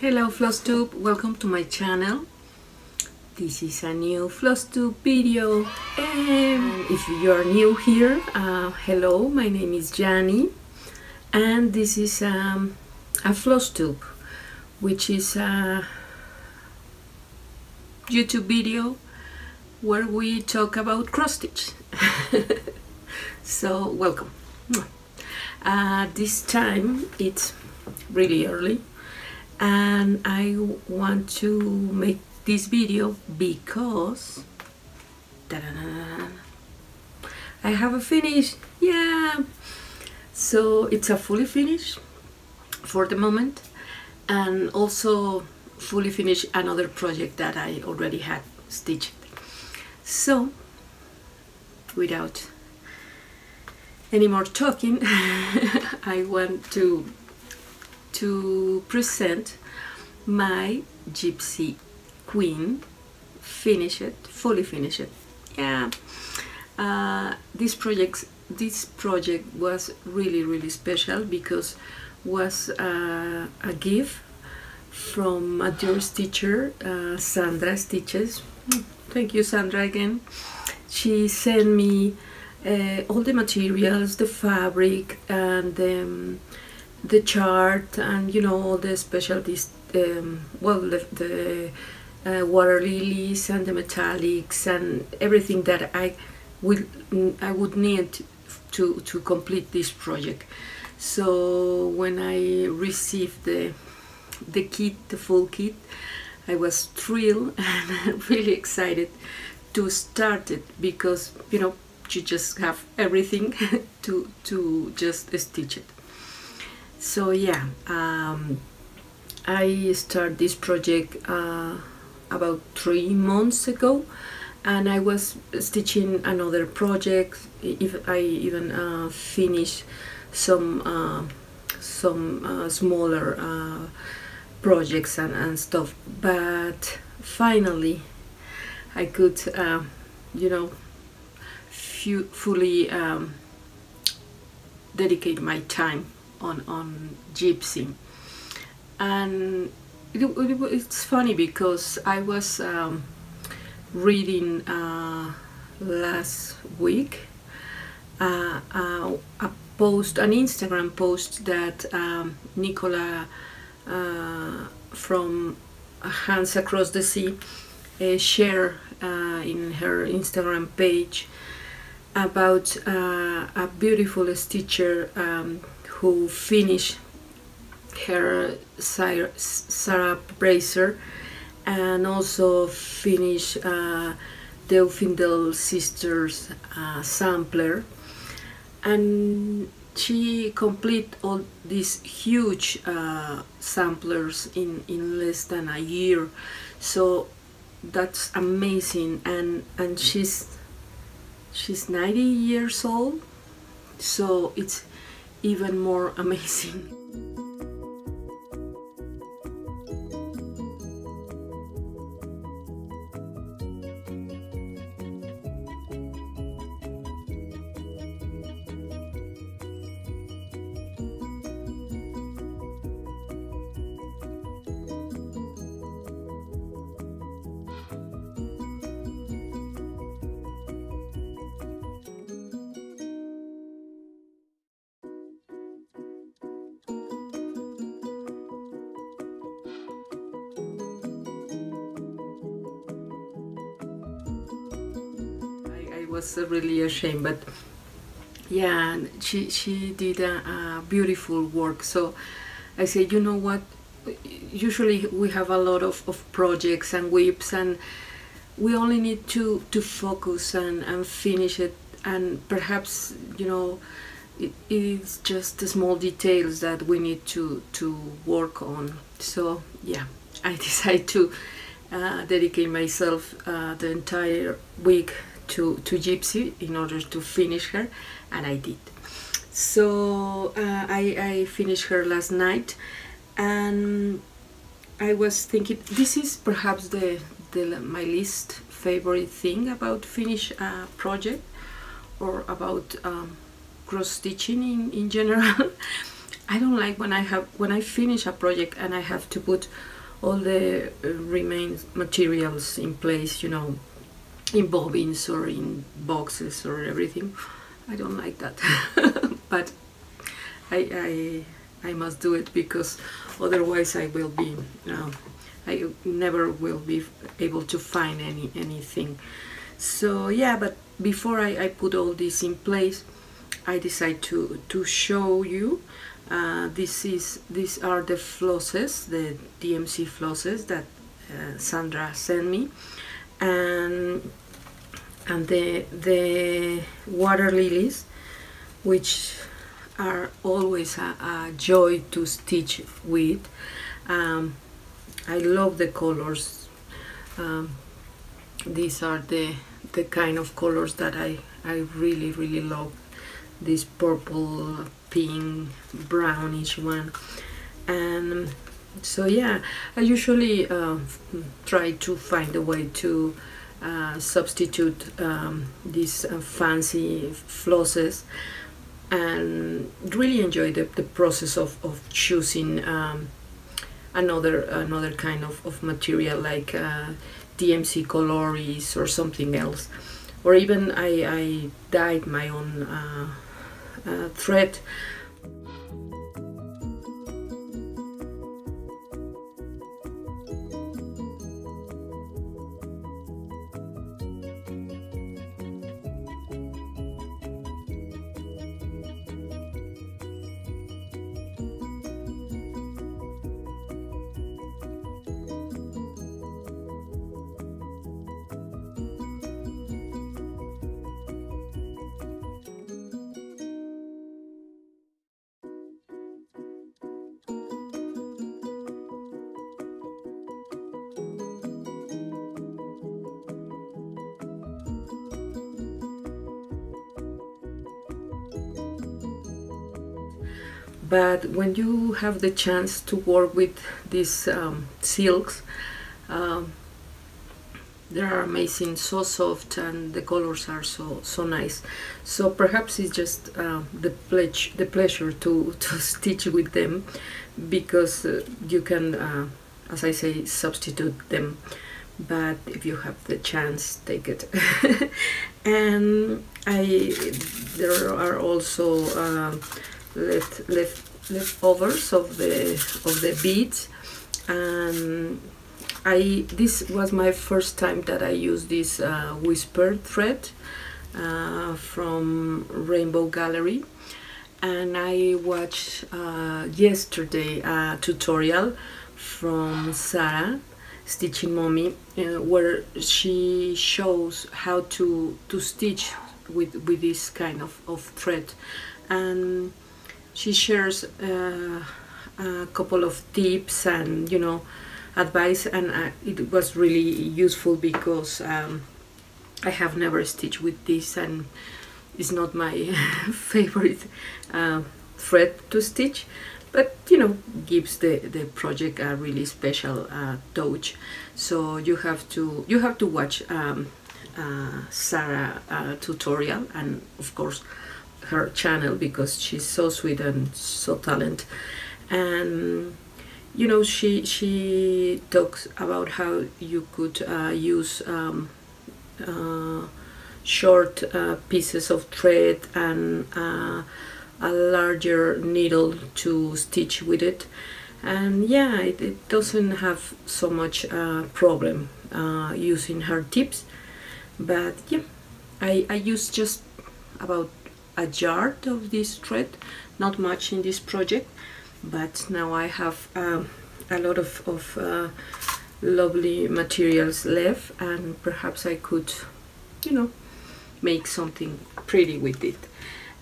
Hello Flosstube, welcome to my channel. This is a new Flosstube video, and if you are new here, hello, my name is Jani, and this is a Flosstube, which is a YouTube video where we talk about cross stitch. So welcome. This time it's really early, and I want to make this video because I have a finish. Yeah, so it's a fully finished for the moment, and also fully finished another project that I already had stitched. So without any more talking, I want to present my Gypsy Queen fully finished. Yeah, this project was really special because was a gift from a dear stitcher, Sandra Stitches. Thank you, Sandra, again. She sent me all the materials, the fabric, and the chart, and you know, all the specialties, well, the water lilies and the metallics and everything that I would need to complete this project. So when I received the kit, the full kit, I was thrilled and really excited to start it, because you know, you just have everything to just stitch it. So yeah, I started this project about 3 months ago, and I was stitching another project. If I even finished some smaller projects and stuff, but finally I could you know, fully dedicate my time on Gypsy. And it's funny because I was reading last week an Instagram post that Nicola from Hands Across the Sea shared in her Instagram page about a beautiful stitcher who finished her Sarah bracer, and also finished the Ufindel sisters sampler, and she complete all these huge samplers in less than a year. So that's amazing, and she's 90 years old, so it's even more amazing. Was really ashamed, but yeah, she did a beautiful work. So I said, you know what, usually we have a lot of projects and whips, and we only need to focus and finish it, and perhaps, you know, it's just the small details that we need to work on. So yeah, I decided to dedicate myself the entire week to Gypsy in order to finish her, and I did. So I finished her last night, and I was thinking this is perhaps my least favorite thing about finish a project, or about cross stitching in general. I don't like when I finish a project and I have to put all the remains materials in place, you know, in bobbins or in boxes or everything. I don't like that. But I must do it, because otherwise I will be I never will be able to find anything. So yeah, but before I put all this in place, I decided to show you. These are the flosses, the DMC flosses that Sandra sent me, and the water lilies, which are always a joy to stitch with. I love the colors. These are the kind of colors that I really love. This purple, pink, brownish one. And so yeah, I usually try to find a way to substitute these fancy flosses, and really enjoy the process of choosing another kind of material, like DMC coloris or something else, or even I dyed my own thread. But when you have the chance to work with these silks, they are amazing, so soft, and the colors are so nice. So perhaps it's just the pleasure to stitch with them, because you can, as I say, substitute them. But if you have the chance, take it. And there are also leftovers of the beads, and this was my first time that I used this whisper thread from Rainbow Gallery, and I watched yesterday a tutorial from Sarah, Stitching Mommy, where she shows how to stitch with this kind of thread, and she shares a couple of tips and, you know, advice, and it was really useful, because I have never stitched with this, and it's not my favorite thread to stitch, but you know, gives the project a really special touch. So you have to watch Sarah tutorial, and of course her channel, because she's so sweet and so talented. And you know, she talks about how you could use short pieces of thread and a larger needle to stitch with it, and yeah, it doesn't have so much problem using her tips. But yeah, I use just about a yard of this thread, not much in this project, but now I have a lot of lovely materials left, and perhaps I could, you know, make something pretty with it.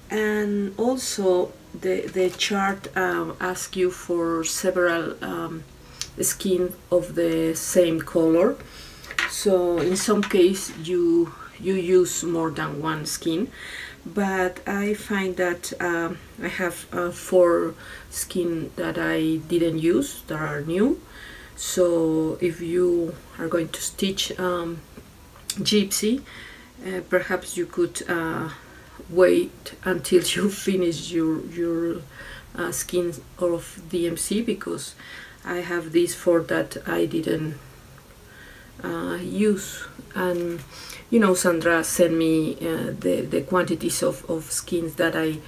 And also the chart asks you for several skeins of the same color, so in some case you use more than one skein, but I find that I have 4 skeins that I didn't use, that are new. So if you are going to stitch gypsy, perhaps you could wait until you finish your skin of DMC, because I have this for that I didn't use. And you know, Sandra sent me the quantities of skins that I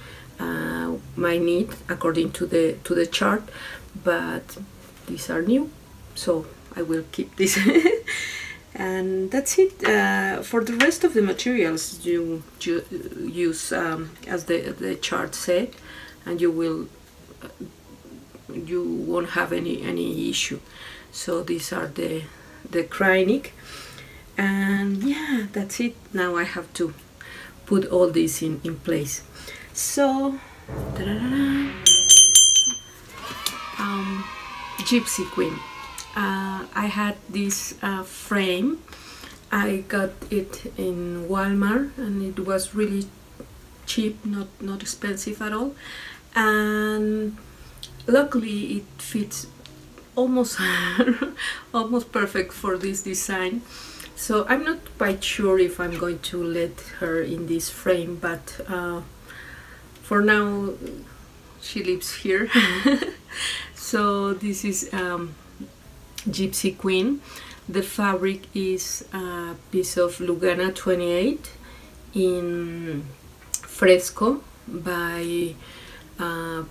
might need according to the chart, but these are new, so I will keep this. And that's it. For the rest of the materials, you use as the chart said, and you won't have any issue. So these are the Kreinik, and yeah, that's it. Now I have to put all this in place. So Gypsy Queen. I had this frame. I got it in Walmart, and it was really cheap, not expensive at all, and luckily it fits almost almost perfect for this design. So I'm not quite sure if I'm going to let her in this frame, but for now she lives here. So this is Gypsy Queen. The fabric is a piece of Lugana 28 in Fresco by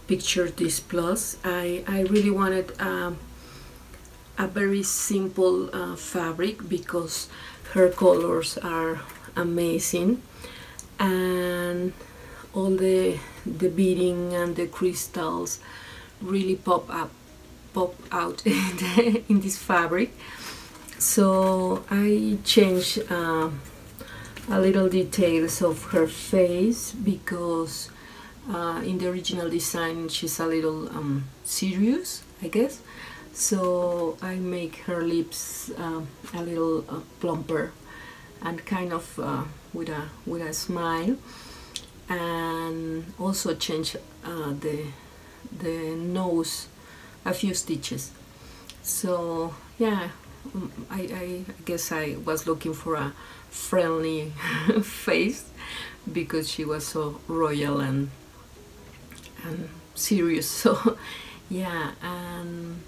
Picture This Plus. I really wanted a very simple fabric because her colors are amazing, and all the beading and the crystals really pop out in this fabric. So I changed a little details of her face, because in the original design she's a little serious, I guess. So I make her lips a little plumper and kind of with a smile, and also change the nose a few stitches. So yeah, I guess I was looking for a friendly face, because she was so royal and serious. So yeah, and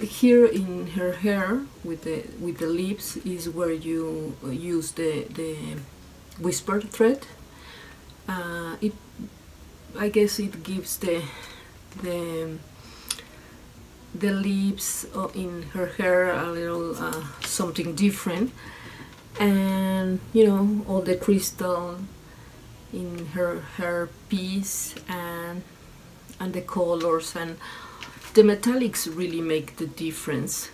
here in her hair with the lips is where you use the whisper thread. I guess it gives the lips in her hair a little something different, and you know, all the crystal in her hair piece, and the colors and the metallics really make the difference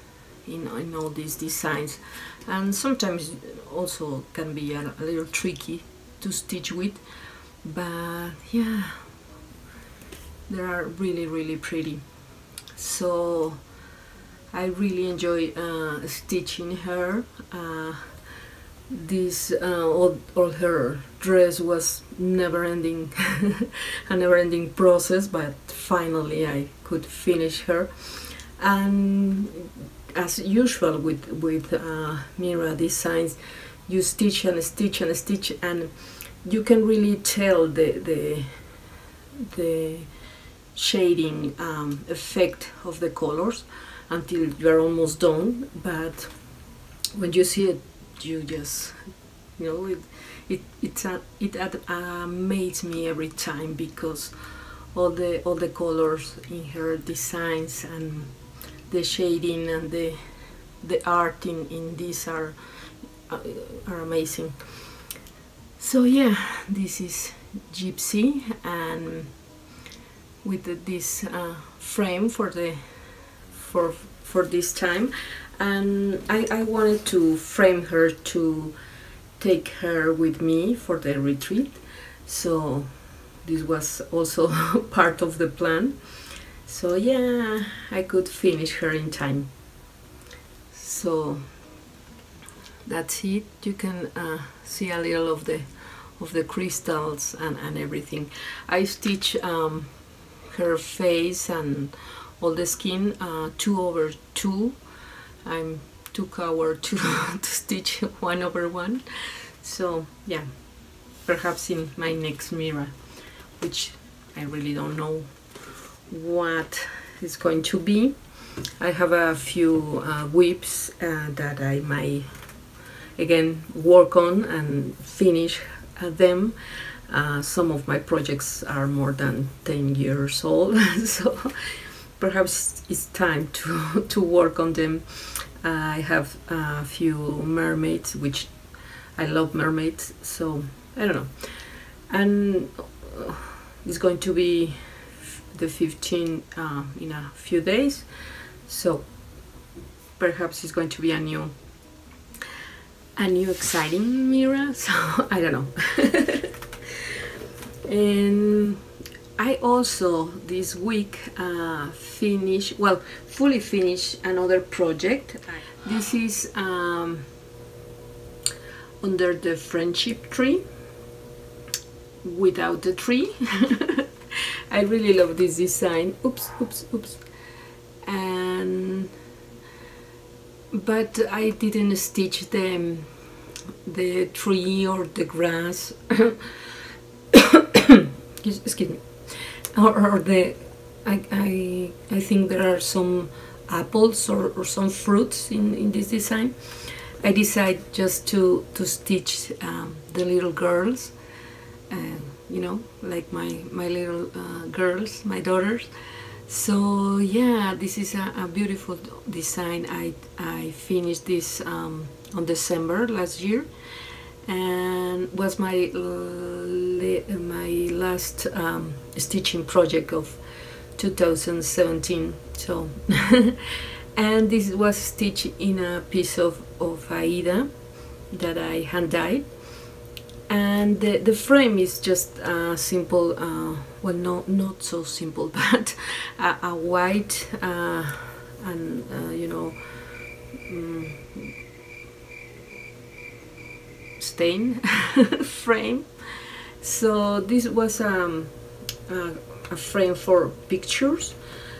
in all these designs, and sometimes also can be a little tricky to stitch with, but yeah, they are really pretty. So I really enjoy stitching her. This all her dress was never-ending a never-ending process, but finally I could finish her. And as usual with Mira designs, you stitch and stitch and stitch, and you can really tell the shading effect of the colors until you're almost done. But when you see it, you just, you know, it amazes me every time, because all the colors in her designs and the shading and the art in these are amazing. So yeah, this is Gypsy, and with this frame for this time, and I wanted to frame her to take her with me for the retreat, so this was also part of the plan. So yeah, I could finish her in time. So that's it. You can see a little of the crystals and everything. I stitch her face and all the skin 2/2. I took hours to stitch 1/1. So yeah, perhaps in my next mirror, which I really don't know what it's going to be. I have a few whips that I might again work on and finish them. Some of my projects are more than 10 years old, so perhaps it's time to work on them. I have a few mermaids, which I love mermaids, so I don't know. And it's going to be the 15th in a few days, so perhaps it's going to be a new exciting mirror, so I don't know. And I also this week fully finished another project. This is under the friendship tree without the tree. I really love this design. Oops. But I didn't stitch the tree or the grass. Excuse me. Or the I think there are some apples or some fruits in this design. I decided just to stitch the little girls, you know, like my little girls, my daughters. So yeah, this is a beautiful design. I finished this on December last year, and was my last stitching project of 2017. So and this was stitched in a piece of Aida that I hand dyed, and the frame is just simple, well, not so simple, but a white and you know, stain frame. So this was a frame for pictures,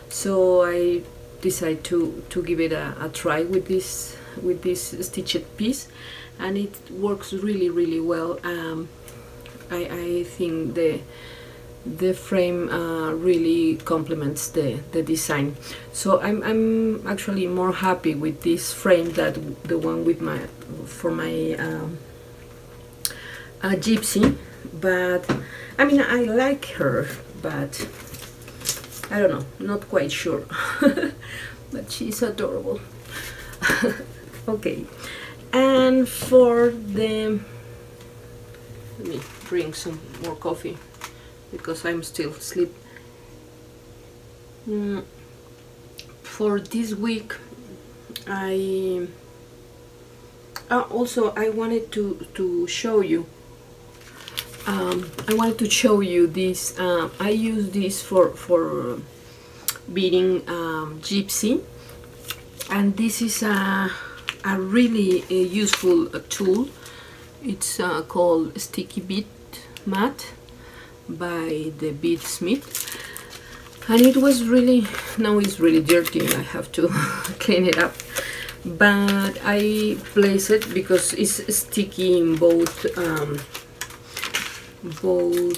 so I decided to give it a try with this stitched piece, and it works really well. I think the frame really complements the design, so I'm actually more happy with this frame than the one with my gypsy. But I mean, I like her, but I don't know, not quite sure. But she's adorable. Okay, and for the, let me drink some more coffee because I'm still asleep. For this week, I also I wanted to show you. I wanted to show you this. I use this for beading gypsy, and this is a really useful tool. It's called Sticky Bead Mat by the Beadsmith, and it was really, now it's really dirty. I have to clean it up, but I place it because it's sticky in both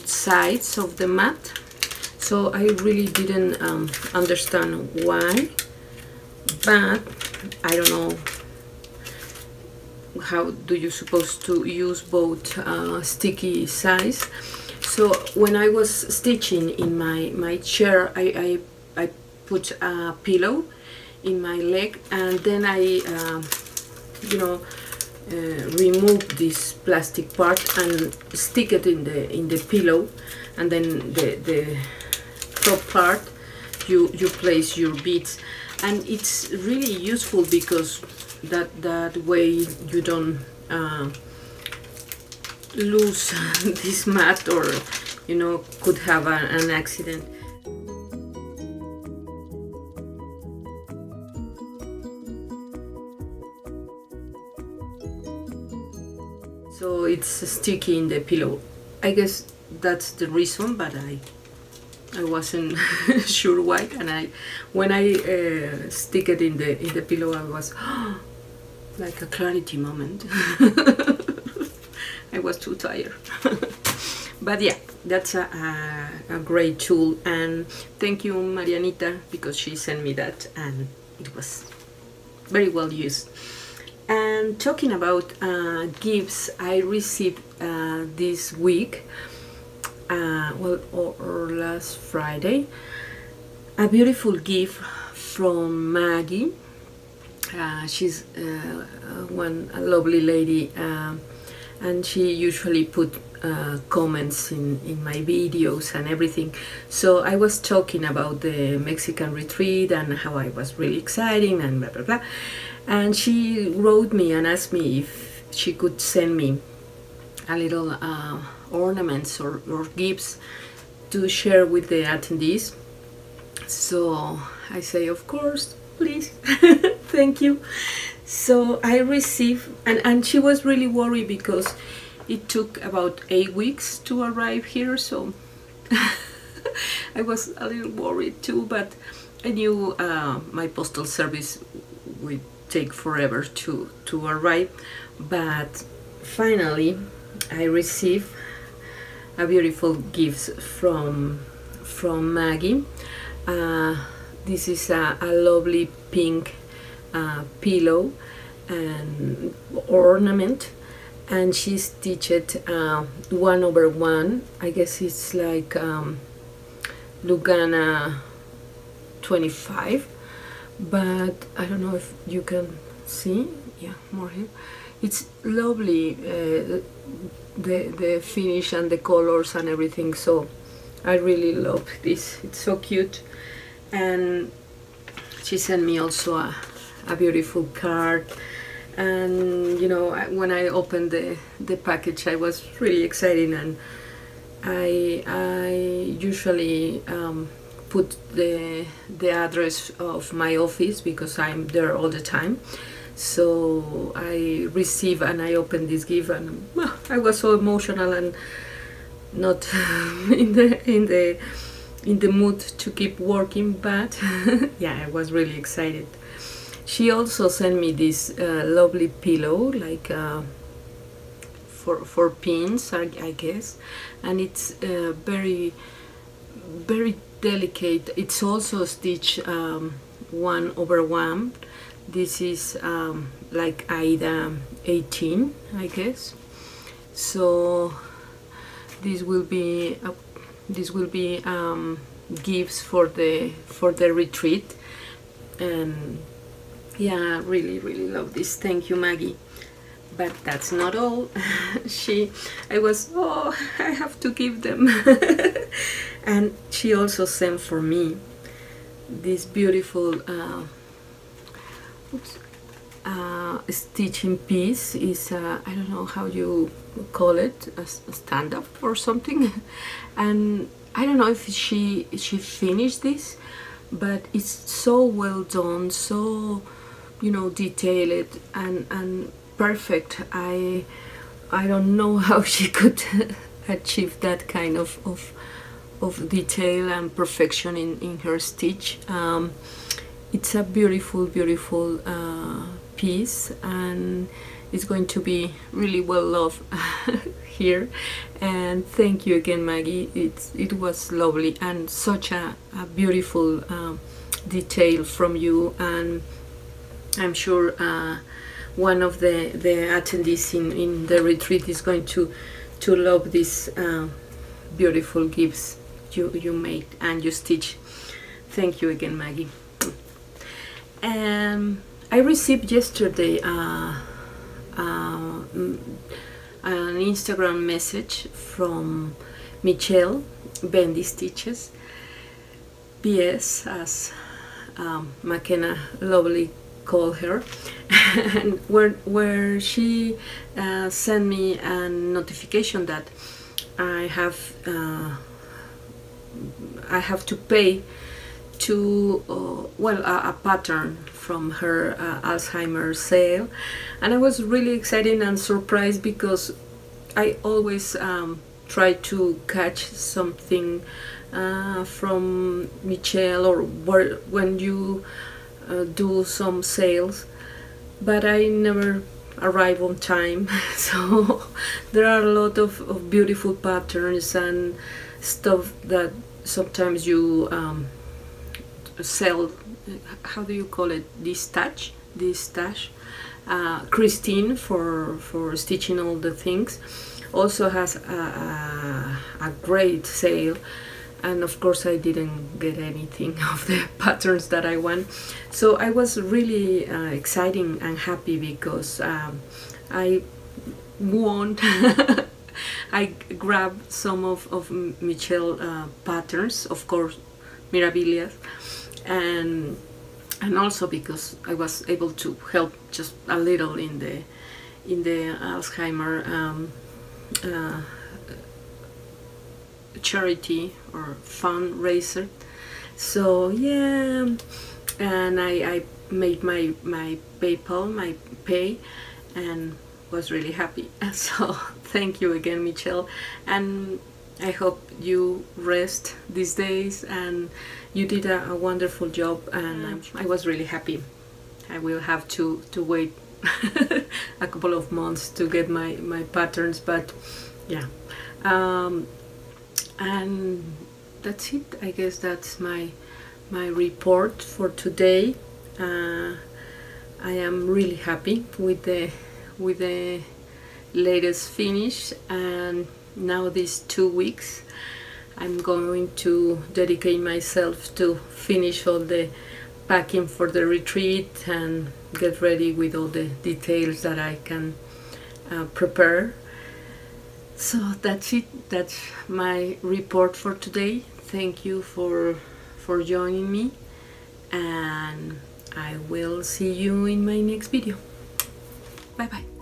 sides of the mat, so I really didn't understand why, but I don't know how do you supposed to use both sticky sides. So when I was stitching in my chair, I put a pillow in my leg, and then I you know, remove this plastic part and stick it in the pillow, and then the top part you place your beads, and it's really useful because that way you don't lose this mat, or you know, could have an accident. So it's sticky in the pillow. I guess that's the reason, but I wasn't sure why. And when I stick it in the pillow, I was like a clarity moment. I was too tired. But yeah, that's a great tool, and thank you Marianita, because she sent me that and it was very well used. And talking about gifts, I received this week, well, or last Friday, a beautiful gift from Maggie. She's a lovely lady, and she usually put comments in my videos and everything. So I was talking about the Mexican retreat and how I was really excited and blah blah blah, and she wrote me and asked me if she could send me a little ornaments or gifts to share with the attendees. So I say, of course, please. Thank you. So I received, and she was really worried because it took about 8 weeks to arrive here, so I was a little worried too, but I knew my postal service would take forever to arrive. But finally I received a beautiful gift from Maggie. This is a lovely pink pillow and ornament, and she stitched 1/1. I guess it's like Lugana 25, but I don't know if you can see. Yeah, more here. It's lovely, the finish and the colors and everything, so I really love this. It's so cute. And she sent me also a beautiful card, and you know, when I opened the package, I was really excited, and I usually put the address of my office because I'm there all the time. So I received and I opened this gift, and I was so emotional and not in the mood to keep working, but yeah, I was really excited. She also sent me this lovely pillow, like for pins, I guess, and it's very delicate. It's also stitched 1/1. This is like Aida 18, I guess. So this will be gifts for the retreat, and yeah, really love this. Thank you, Maggie. But that's not all. I have to give them. And she also sent for me this beautiful stitching piece. Is I don't know how you call it, a stand-up or something. And I don't know if she finished this, but it's so well done, so, you know, detailed and perfect. I don't know how she could achieve that kind of detail and perfection in her stitch. It's a beautiful piece, and it's going to be really well loved here. And thank you again, Maggie. It was lovely, and such a beautiful detail from you, and I'm sure one of the attendees in the retreat is going to love these beautiful gifts you made and you stitch. Thank you again, Maggie. I received yesterday an Instagram message from Michelle, Bendy Stitches, PS, as McKenna lovely called her, and where she sent me a notification that I have to pay to a pattern from her Alzheimer's sale. And I was really excited and surprised, because I always try to catch something from Michelle, or when you do some sales, but I never arrive on time. So there are a lot of beautiful patterns and stuff that sometimes you sell. How do you call it? This stash. Christine for stitching all the things also has a great sale, and of course I didn't get anything of the patterns that I want. So I was really excited and happy because I won. I grabbed some of Michelle patterns, of course Mirabilias, and also because I was able to help just a little in the Alzheimer charity or fundraiser. So yeah, and I made my PayPal, my pay, and was really happy. So thank you again, Michelle, and I hope you rest these days, and you did a wonderful job, and I was really happy. I will have to wait a couple of months to get my patterns, but yeah, and that's it. I guess that's my report for today. I am really happy with the latest finish, and now these 2 weeks I'm going to dedicate myself to finish all the packing for the retreat and get ready with all the details that I can prepare. So that's it. That's my report for today. Thank you for joining me, and I will see you in my next video. Bye bye.